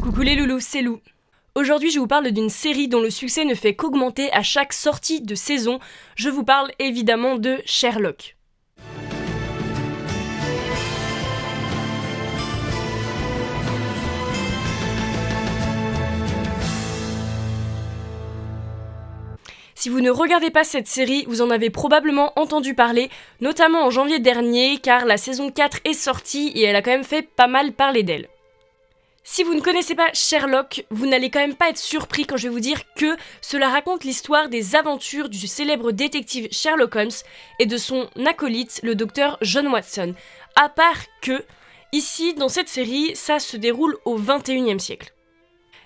Coucou les loulous, c'est Lou. Aujourd'hui, je vous parle d'une série dont le succès ne fait qu'augmenter à chaque sortie de saison. Je vous parle évidemment de Sherlock. Si vous ne regardez pas cette série, vous en avez probablement entendu parler, notamment en janvier dernier, car la saison 4 est sortie et elle a quand même fait pas mal parler d'elle. Si vous ne connaissez pas Sherlock, vous n'allez quand même pas être surpris quand je vais vous dire que cela raconte l'histoire des aventures du célèbre détective Sherlock Holmes et de son acolyte, le docteur John Watson. À part que, ici, dans cette série, ça se déroule au XXIe siècle.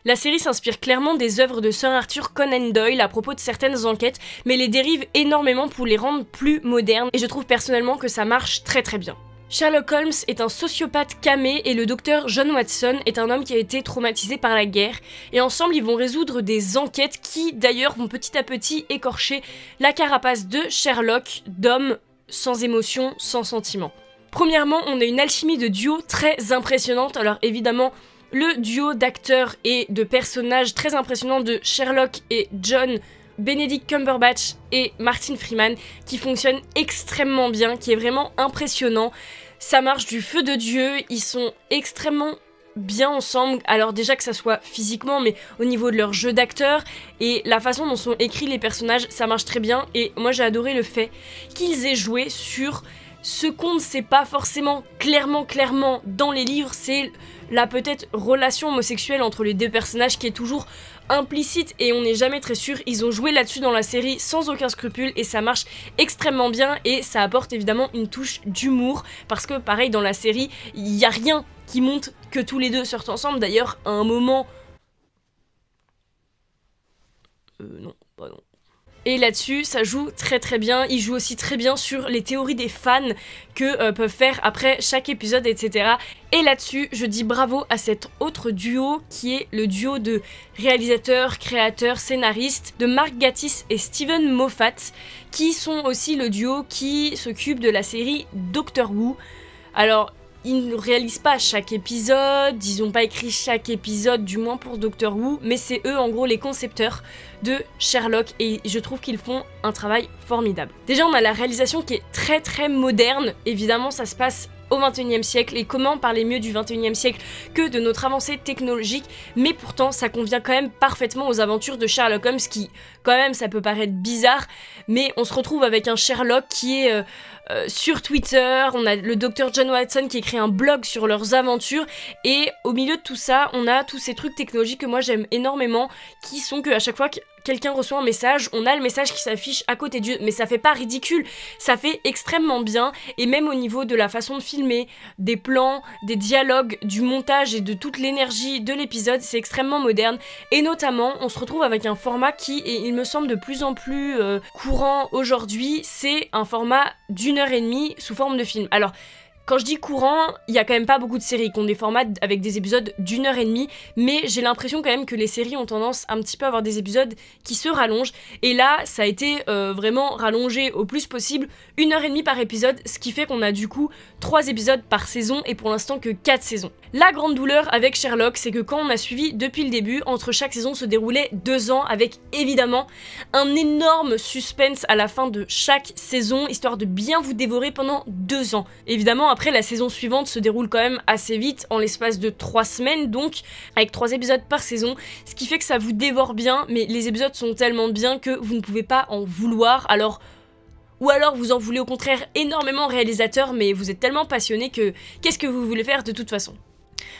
La série s'inspire clairement des œuvres de Sir Arthur Conan Doyle à propos de certaines enquêtes, mais les dérive énormément pour les rendre plus modernes, et je trouve personnellement que ça marche très très bien. Sherlock Holmes est un sociopathe camé et le docteur John Watson est un homme qui a été traumatisé par la guerre, et ensemble ils vont résoudre des enquêtes qui d'ailleurs vont petit à petit écorcher la carapace de Sherlock, d'homme sans émotion, sans sentiment. Premièrement, on a une alchimie de duo très impressionnante, alors évidemment le duo d'acteurs et de personnages très impressionnants de Sherlock et John, Benedict Cumberbatch et Martin Freeman, qui fonctionne extrêmement bien, qui est vraiment impressionnant. Ça marche du feu de Dieu, ils sont extrêmement bien ensemble, alors déjà que ça soit physiquement, mais au niveau de leur jeu d'acteur et la façon dont sont écrits les personnages, ça marche très bien. Et moi j'ai adoré le fait qu'ils aient joué sur ce qu'on ne sait pas forcément clairement dans les livres, c'est la peut-être relation homosexuelle entre les deux personnages qui est toujours implicite et on n'est jamais très sûr. Ils ont joué là-dessus dans la série sans aucun scrupule et ça marche extrêmement bien et ça apporte évidemment une touche d'humour parce que pareil dans la série, il n'y a rien qui montre que tous les deux sortent ensemble. D'ailleurs, à un moment... non. Et là-dessus, ça joue très très bien. Il joue aussi très bien sur les théories des fans que peuvent faire après chaque épisode, etc. Et là-dessus, je dis bravo à cet autre duo qui est le duo de réalisateurs, créateurs, scénaristes de Mark Gatiss et Steven Moffat, qui sont aussi le duo qui s'occupe de la série Doctor Who. Alors, ils ne réalisent pas chaque épisode, ils n'ont pas écrit chaque épisode, du moins pour Doctor Who, mais c'est eux en gros les concepteurs de Sherlock et je trouve qu'ils font un travail formidable. Déjà on a la réalisation qui est très très moderne, évidemment ça se passe au XXIe siècle et comment parler mieux du XXIe siècle que de notre avancée technologique, mais pourtant ça convient quand même parfaitement aux aventures de Sherlock Holmes qui, quand même ça peut paraître bizarre, mais on se retrouve avec un Sherlock qui est sur Twitter, on a le docteur John Watson qui écrit un blog sur leurs aventures et au milieu de tout ça, on a tous ces trucs technologiques que moi j'aime énormément qui sont que à chaque fois que quelqu'un reçoit un message, on a le message qui s'affiche à côté d'eux, mais ça fait pas ridicule, ça fait extrêmement bien, et même au niveau de la façon de filmer, des plans, des dialogues, du montage et de toute l'énergie de l'épisode, c'est extrêmement moderne, et notamment, on se retrouve avec un format qui, et il me semble de plus en plus courant aujourd'hui, c'est un format d'1h30 sous forme de film. Alors, quand je dis courant, il y a quand même pas beaucoup de séries qui ont des formats avec des épisodes d'1h30, mais j'ai l'impression quand même que les séries ont tendance un petit peu à avoir des épisodes qui se rallongent, et là, ça a été vraiment rallongé au plus possible, 1h30 par épisode, ce qui fait qu'on a du coup 3 épisodes par saison, et pour l'instant que 4 saisons. La grande douleur avec Sherlock, c'est que quand on a suivi depuis le début, entre chaque saison se déroulait 2 ans, avec évidemment un énorme suspense à la fin de chaque saison, histoire de bien vous dévorer pendant 2 ans. Évidemment, après, la saison suivante se déroule quand même assez vite, en l'espace de 3 semaines, donc avec 3 épisodes par saison, ce qui fait que ça vous dévore bien, mais les épisodes sont tellement bien que vous ne pouvez pas en vouloir, ou alors vous en voulez au contraire énormément au réalisateur, mais vous êtes tellement passionné que qu'est-ce que vous voulez faire de toute façon ?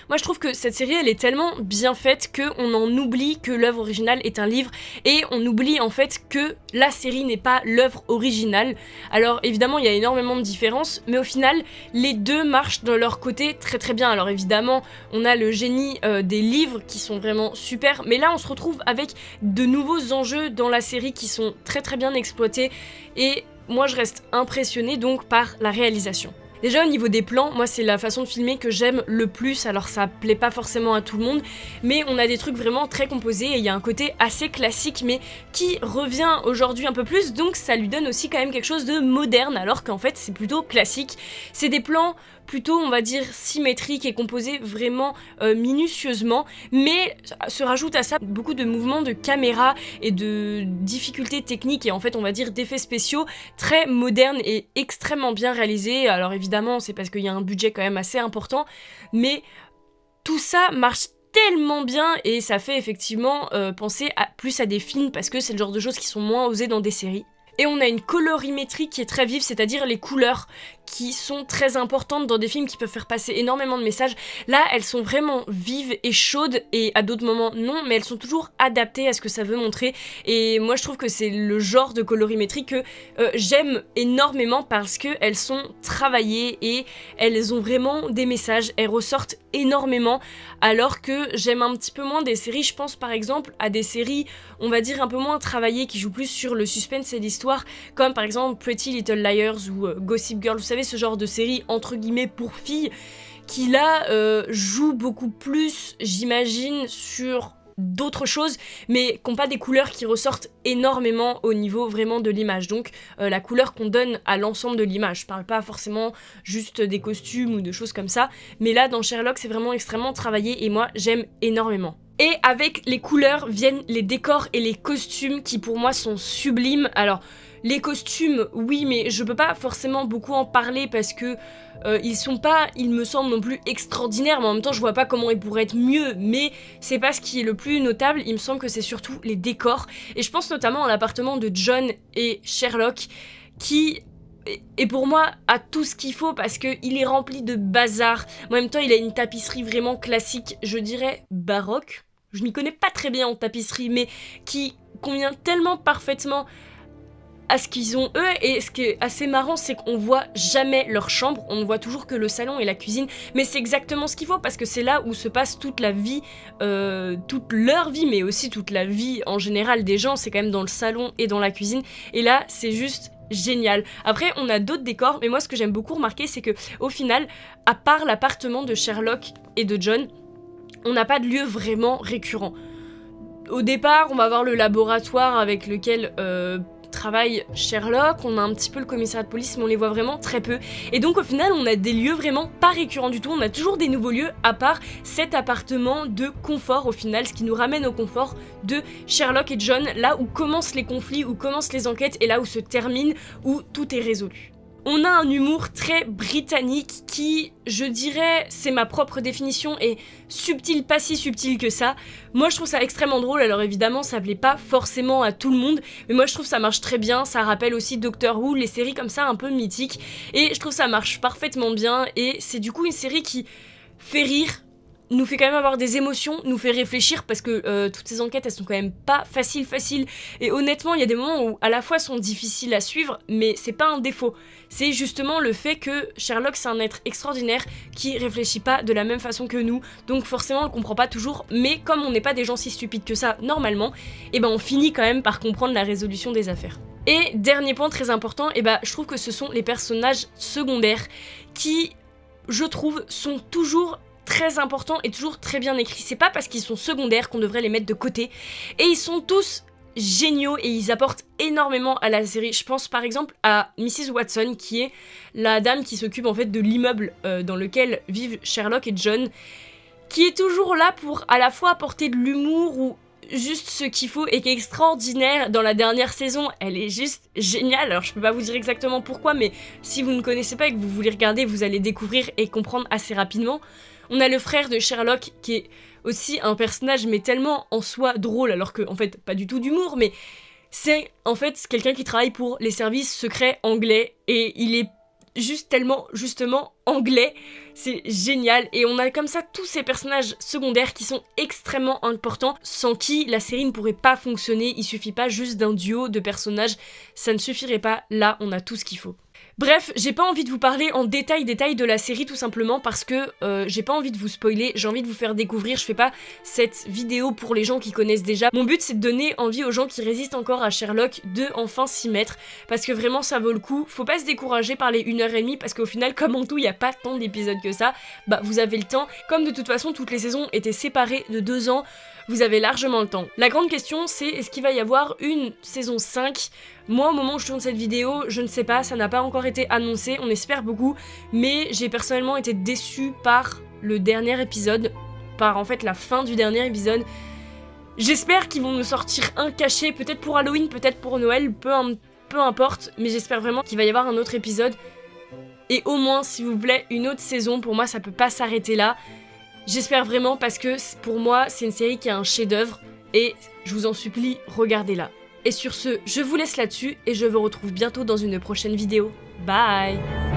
Moi je trouve que cette série elle est tellement bien faite qu'on en oublie que l'œuvre originale est un livre et on oublie en fait que la série n'est pas l'œuvre originale. Alors évidemment il y a énormément de différences mais au final les deux marchent de leur côté très très bien. Alors évidemment on a le génie des livres qui sont vraiment super mais là on se retrouve avec de nouveaux enjeux dans la série qui sont très très bien exploités et moi je reste impressionnée donc par la réalisation. Déjà au niveau des plans, moi c'est la façon de filmer que j'aime le plus, alors ça plaît pas forcément à tout le monde, mais on a des trucs vraiment très composés et il y a un côté assez classique mais qui revient aujourd'hui un peu plus, donc ça lui donne aussi quand même quelque chose de moderne alors qu'en fait c'est plutôt classique. C'est des plans plutôt on va dire symétriques et composés vraiment minutieusement, mais se rajoute à ça beaucoup de mouvements de caméra et de difficultés techniques et en fait on va dire d'effets spéciaux très modernes et extrêmement bien réalisés. Alors évidemment c'est parce qu'il y a un budget quand même assez important, mais tout ça marche tellement bien et ça fait effectivement penser plus à des films parce que c'est le genre de choses qui sont moins osées dans des séries. Et on a une colorimétrie qui est très vive, c'est-à-dire les couleurs qui sont très importantes dans des films qui peuvent faire passer énormément de messages. Là, elles sont vraiment vives et chaudes, et à d'autres moments non, mais elles sont toujours adaptées à ce que ça veut montrer. Et moi, je trouve que c'est le genre de colorimétrie que j'aime énormément parce qu'elles sont travaillées et elles ont vraiment des messages, elles ressortent énormément, alors que j'aime un petit peu moins des séries, je pense par exemple à des séries, on va dire un peu moins travaillées, qui jouent plus sur le suspense et l'histoire, comme par exemple Pretty Little Liars ou Gossip Girl, vous savez ce genre de série entre guillemets pour filles, qui là jouent beaucoup plus, j'imagine, sur d'autres choses, mais qui n'ont pas des couleurs qui ressortent énormément au niveau vraiment de l'image. Donc la couleur qu'on donne à l'ensemble de l'image. Je parle pas forcément juste des costumes ou de choses comme ça, mais là dans Sherlock c'est vraiment extrêmement travaillé et moi j'aime énormément. Et avec les couleurs viennent les décors et les costumes qui pour moi sont sublimes. Alors les costumes, oui, mais je peux pas forcément beaucoup en parler parce que ils sont pas, il me semble, non plus extraordinaires, mais en même temps je vois pas comment ils pourraient être mieux, mais c'est pas ce qui est le plus notable, il me semble que c'est surtout les décors, et je pense notamment à l'appartement de John et Sherlock, qui et pour moi a tout ce qu'il faut parce qu'il est rempli de bazar, en même temps il a une tapisserie vraiment classique, je dirais baroque, je m'y connais pas très bien en tapisserie, mais qui convient tellement parfaitement à ce qu'ils ont eux, et ce qui est assez marrant c'est qu'on voit jamais leur chambre, on ne voit toujours que le salon et la cuisine, mais c'est exactement ce qu'il faut parce que c'est là où se passe toute la vie, toute leur vie, mais aussi toute la vie en général des gens, c'est quand même dans le salon et dans la cuisine, et là c'est juste génial. Après on a d'autres décors, mais moi ce que j'aime beaucoup remarquer c'est que au final, à part l'appartement de Sherlock et de John, on n'a pas de lieu vraiment récurrent. Au départ on va voir le laboratoire avec lequel travaille Sherlock, on a un petit peu le commissariat de police, mais on les voit vraiment très peu. Et donc au final, on a des lieux vraiment pas récurrents du tout, on a toujours des nouveaux lieux à part cet appartement de confort au final, ce qui nous ramène au confort de Sherlock et John, là où commencent les conflits, où commencent les enquêtes, et là où se termine, où tout est résolu. On a un humour très britannique qui, je dirais, c'est ma propre définition, est subtil, pas si subtil que ça. Moi je trouve ça extrêmement drôle, alors évidemment ça plaît pas forcément à tout le monde, mais moi je trouve ça marche très bien, ça rappelle aussi Doctor Who, les séries comme ça un peu mythiques, et je trouve ça marche parfaitement bien, et c'est du coup une série qui fait rire, nous fait quand même avoir des émotions, nous fait réfléchir parce que toutes ces enquêtes elles sont quand même pas faciles, et honnêtement il y a des moments où à la fois sont difficiles à suivre, mais c'est pas un défaut, c'est justement le fait que Sherlock c'est un être extraordinaire qui réfléchit pas de la même façon que nous, donc forcément on le comprend pas toujours, mais comme on n'est pas des gens si stupides que ça normalement, et ben on finit quand même par comprendre la résolution des affaires. Et dernier point très important, et ben je trouve que ce sont les personnages secondaires qui, je trouve, sont toujours très importants et toujours très bien écrits. C'est pas parce qu'ils sont secondaires qu'on devrait les mettre de côté, et ils sont tous géniaux et ils apportent énormément à la série. Je pense par exemple à Mrs. Watson, qui est la dame qui s'occupe en fait de l'immeuble dans lequel vivent Sherlock et John, qui est toujours là pour à la fois apporter de l'humour ou juste ce qu'il faut, et qui est extraordinaire. Dans la dernière saison, elle est juste géniale. Alors je peux pas vous dire exactement pourquoi, mais si vous ne connaissez pas et que vous voulez regarder, vous allez découvrir et comprendre assez rapidement. On a le frère de Sherlock qui est aussi un personnage mais tellement en soi drôle, alors que en fait pas du tout d'humour, mais c'est en fait quelqu'un qui travaille pour les services secrets anglais et il est juste tellement justement anglais, c'est génial. Et on a comme ça tous ces personnages secondaires qui sont extrêmement importants, sans qui la série ne pourrait pas fonctionner. Il suffit pas juste d'un duo de personnages, ça ne suffirait pas. Là on a tout ce qu'il faut. Bref, j'ai pas envie de vous parler en détail de la série tout simplement parce que j'ai pas envie de vous spoiler, j'ai envie de vous faire découvrir, je fais pas cette vidéo pour les gens qui connaissent déjà. Mon but c'est de donner envie aux gens qui résistent encore à Sherlock de enfin s'y mettre parce que vraiment ça vaut le coup. Faut pas se décourager par les 1h30 parce qu'au final comme en tout il y a pas tant d'épisodes que ça, bah vous avez le temps. Comme de toute façon toutes les saisons étaient séparées de 2 ans, vous avez largement le temps. La grande question c'est est-ce qu'il va y avoir une saison 5 ? Moi au moment où je tourne cette vidéo, je ne sais pas, ça n'a pas encore été annoncé, on espère beaucoup, mais j'ai personnellement été déçue par le dernier épisode, par en fait la fin du dernier épisode. J'espère qu'ils vont nous sortir un cachet, peut-être pour Halloween, peut-être pour Noël, peu importe, mais j'espère vraiment qu'il va y avoir un autre épisode. Et au moins, s'il vous plaît, une autre saison, pour moi ça peut pas s'arrêter là. J'espère vraiment parce que pour moi c'est une série qui a un chef-d'œuvre et je vous en supplie, regardez-la. Et sur ce, je vous laisse là-dessus et je vous retrouve bientôt dans une prochaine vidéo. Bye!